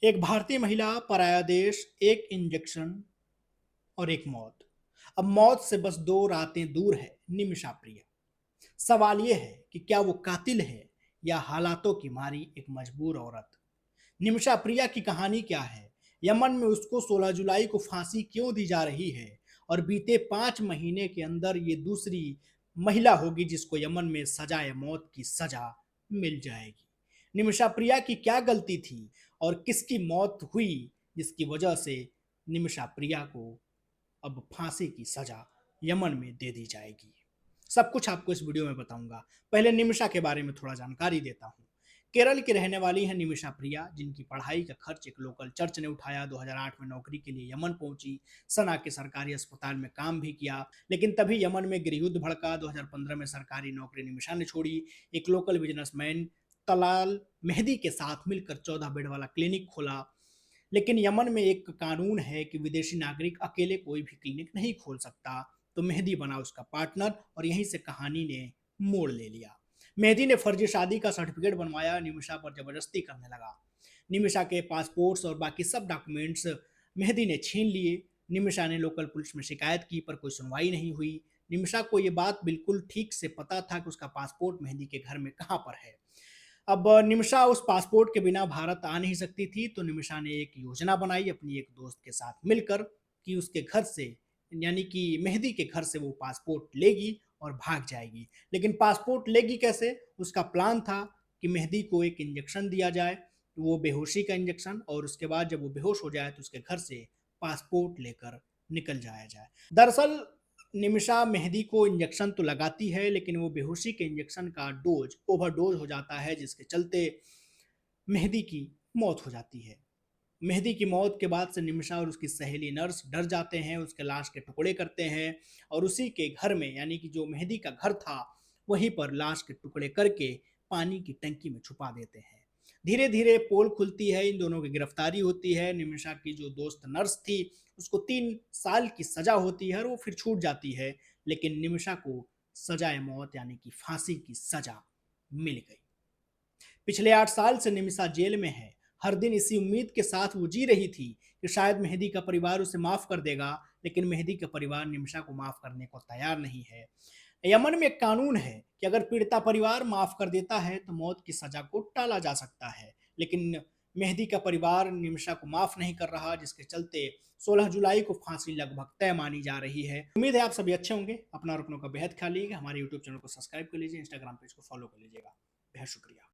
एक भारतीय महिला, पराया देश, एक इंजेक्शन और एक मौत। अब मौत से बस 2 रातें दूर है निमिषा प्रिया। सवाल ये है कि क्या वो कातिल है या हालातों की मारी एक मजबूर औरत? निमिषा प्रिया की कहानी क्या है? यमन में उसको 16 जुलाई को फांसी क्यों दी जा रही है? और बीते 5 महीने के अंदर ये दूसरी महिला होगी जिसको यमन में सजाए मौत की सजा मिल जाएगी। निमिषा प्रिया की क्या गलती थी और किसकी मौत हुई जिसकी वजह से निमिषा प्रिया को अब फांसी की सजा यमन में दे दी जाएगी? सब कुछ आपको इस वीडियो में बताऊंगा। पहले निमिषा के बारे में थोड़ा जानकारी देता हूँ। केरल की रहने वाली है निमिषा प्रिया, जिनकी पढ़ाई का खर्च एक लोकल चर्च ने उठाया। 2008 में नौकरी के लिए यमन पहुंची। सना के सरकारी अस्पताल में काम भी किया, लेकिन तभी यमन में गृहयुद्ध भड़का। 2015 में सरकारी नौकरी निमिषा ने छोड़ी। एक लोकल बिजनेसमैन तलाल मेहदी के साथ मिलकर 14 बेड वाला क्लिनिक खोला। लेकिन यमन में एक कानून है कि विदेशी नागरिक अकेले कोई भी क्लिनिक नहीं खोल सकता। तो मेहदी बना उसका पार्टनर और यहीं से कहानी ने मोड़ ले लिया। मेहदी ने फर्जी शादी का सर्टिफिकेट बनवाया, निमिषा पर जबरदस्ती करने लगा। निमिषा के पासपोर्ट्स और बाकी सब डॉक्यूमेंट्स मेहदी ने छीन लिए। निमिषा ने लोकल पुलिस में शिकायत की पर कोई सुनवाई नहीं हुई। निमिषा को ये बात बिल्कुल ठीक से पता था कि उसका पासपोर्ट मेहदी के घर में कहाँ पर है। अब निमिषा उस पासपोर्ट के बिना भारत आ नहीं सकती थी, तो निमिषा ने एक योजना बनाई अपनी एक दोस्त के साथ मिलकर कि उसके घर से, यानी कि मेहदी के घर से वो पासपोर्ट लेगी और भाग जाएगी। लेकिन पासपोर्ट लेगी कैसे? उसका प्लान था कि मेहदी को एक इंजेक्शन दिया जाए, वो बेहोशी का इंजेक्शन, और उसके बाद जब वो बेहोश हो जाए तो उसके घर से पासपोर्ट लेकर निकल जाया जाए। दरअसल निमिषा मेहदी को इंजेक्शन तो लगाती है, लेकिन वो बेहोशी के इंजेक्शन का डोज ओवरडोज हो जाता है, जिसके चलते मेहदी की मौत हो जाती है। मेहदी की मौत के बाद से निमिषा और उसकी सहेली नर्स डर जाते हैं, उसके लाश के टुकड़े करते हैं और उसी के घर में, यानी कि जो मेहदी का घर था, वहीं पर लाश के टुकड़े करके पानी की टंकी में छुपा देते हैं। धीरे धीरे पोल खुलती है, इन दोनों की गिरफ्तारी होती है। निमिषा की जो दोस्त नर्स थी उसको 3 साल की सजा होती है और वो फिर छूट जाती है, लेकिन निमिषा को सजाए मौत यानी कि फांसी की सजा मिल गई। पिछले 8 साल से निमिषा जेल में है। हर दिन इसी उम्मीद के साथ वो जी रही थी कि शायद मेहदी का परिवार उसे माफ कर देगा, लेकिन मेहदी का परिवार निमिषा को माफ करने को तैयार नहीं है। यमन में एक कानून है कि अगर पीड़िता परिवार माफ कर देता है तो मौत की सजा को टाला जा सकता है, लेकिन मेहदी का परिवार निमिषा को माफ नहीं कर रहा, जिसके चलते 16 जुलाई को फांसी लगभग तय मानी जा रही है। उम्मीद है आप सभी अच्छे होंगे। अपना और अपनों का बेहद ख्याल लीजिएगा। हमारे यूट्यूब चैनल को सब्सक्राइब कर लीजिए, इंस्टाग्राम पेज को फॉलो कर लीजिएगा। बेहद शुक्रिया।